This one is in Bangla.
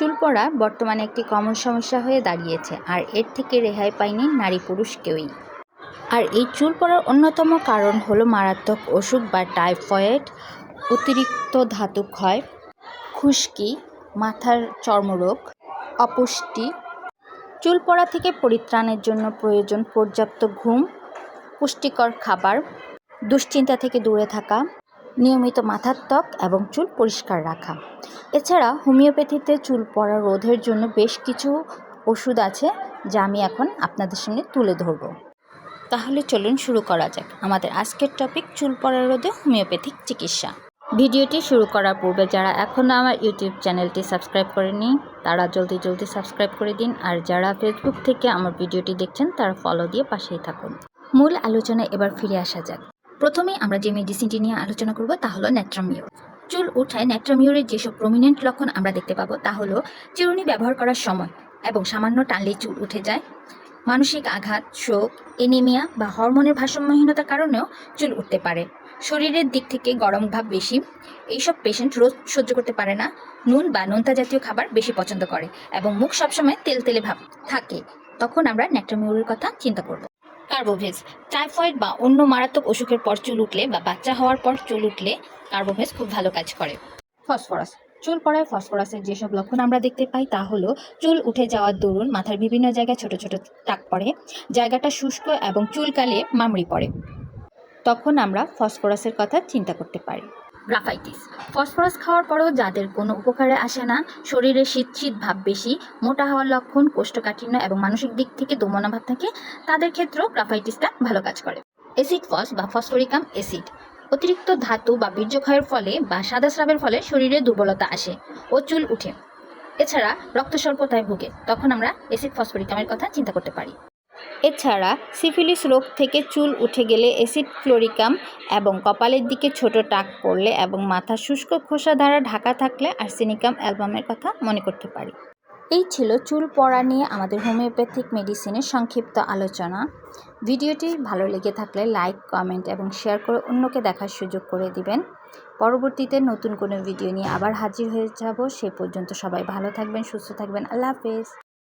চুল পড়া বর্তমানে একটি কমন সমস্যা হয়ে দাঁড়িয়েছে, আর এর থেকে রেহাই পায়নি নারী পুরুষ কেউই। আর এই চুল পড়ার অন্যতম কারণ হলো মারাত্মক অসুখ বা টাইফয়েড, অতিরিক্ত ধাতু ক্ষয়, খুশকি, মাথার চর্মরোগ, অপুষ্টি। চুল পড়া থেকে পরিত্রাণের জন্য প্রয়োজন পর্যাপ্ত ঘুম, পুষ্টিকর খাবার, দুশ্চিন্তা থেকে দূরে থাকা, নিয়মিত মাথার ত্বক এবং চুল পরিষ্কার রাখা। এছাড়া হোমিওপ্যাথিতে চুল পড়া রোধের জন্য বেশ কিছু ওষুধ আছে, যা আমি এখন আপনাদের সামনে তুলে ধরব। তাহলে চলুন শুরু করা যাক আমাদের আজকের টপিক, চুল পড়া রোধে হোমিওপ্যাথিক চিকিৎসা। ভিডিওটি শুরু করার পূর্বে যারা এখনও আমার ইউটিউব চ্যানেলটি সাবস্ক্রাইব করেনি তারা জলদি সাবস্ক্রাইব করে দিন, আর যারা ফেসবুক থেকে আমার ভিডিওটি দেখছেন তারা ফলো দিয়ে পাশেই থাকুন। মূল আলোচনায় এবার ফিরে আসা যাক। প্রথমেই আমরা যে মেডিসিনটি নিয়ে আলোচনা করব তা হলো ন্যাট্রামিউর। চুল উঠায় ন্যাট্রামিউরের যেসব প্রমিনেন্ট লক্ষণ আমরা দেখতে পাবো তা হলো চিরুনি ব্যবহার করার সময় এবং সামান্য টানলেই চুল উঠে যায়, মানসিক আঘাত, শোক, এনিমিয়া বা হরমোনের ভারসাম্যহীনতার কারণেও চুল উঠতে পারে, শরীরের দিক থেকে গরম ভাব বেশি, এইসব পেশেন্ট রোদ সহ্য করতে পারে না, নুন বা নোনতা জাতীয় খাবার বেশি পছন্দ করে এবং মুখ সবসময় তেলতেলে ভাব থাকে, তখন আমরা ন্যাট্রামিউরের কথা চিন্তা করব। কার্বোভেজ, টাইফয়েড বা অন্য মারাত্মক অসুখের পর চুল উঠলে বা বাচ্চা হওয়ার পর চুল উঠলে কার্বোভেজ খুব ভালো কাজ করে। ফসফরাস, চুল পড়ায় ফসফরাসের যেসব লক্ষণ আমরা দেখতে পাই তা হলো চুল উঠে যাওয়ার দরুন মাথার বিভিন্ন জায়গায় ছোট ছোট টাক পড়ে, জায়গাটা শুষ্ক এবং চুলকালে মামড়ি পড়ে, তখন আমরা ফসফরাসের কথা চিন্তা করতে পারি। গ্রাফাইটিস, ফসফরাস খাওয়ার পরও যাদের কোনো উপকারে আসে না, শরীরে শীত ভাব বেশি, মোটা হওয়ার লক্ষণ, কোষ্ঠকাঠিন্য এবং মানসিক দিক থেকে দমনা ভাব থাকে, তাদের ক্ষেত্রেও গ্রাফাইটিসটা ভালো কাজ করে। অ্যাসিড ফস বা ফসফরিকাম অ্যাসিড, অতিরিক্ত ধাতু বা বীর্যক্ষয়ের ফলে বা সাদা স্রাবের ফলে শরীরে দুর্বলতা আসে ও চুল উঠে, এছাড়া রক্ত স্বল্পতায় ভুগে, তখন আমরা অ্যাসিড ফসফরিকামের কথা চিন্তা করতে পারি। এছাড়া সিফিলিস রোগ থেকে চুল উঠে গেলে অ্যাসিড ফ্লোরিকাম এবং কপালের দিকে ছোট টাক পড়লে এবং মাথা শুষ্ক খোসা দ্বারা ঢাকা থাকলে আর্সেনিকাম অ্যালবামের কথা মনে করতে পারি। এই ছিল চুল পড়া নিয়ে আমাদের হোমিওপ্যাথিক মেডিসিনের সংক্ষিপ্ত আলোচনা। ভিডিওটি ভালো লেগে থাকলে লাইক, কমেন্ট এবং শেয়ার করে অন্যকে দেখার সুযোগ করে দিবেন। পরবর্তীতে নতুন কোনো ভিডিও নিয়ে আবার হাজির হয়ে যাব। সে পর্যন্ত সবাই ভালো থাকবেন, সুস্থ থাকবেন। আল্লাহ হাফেজ।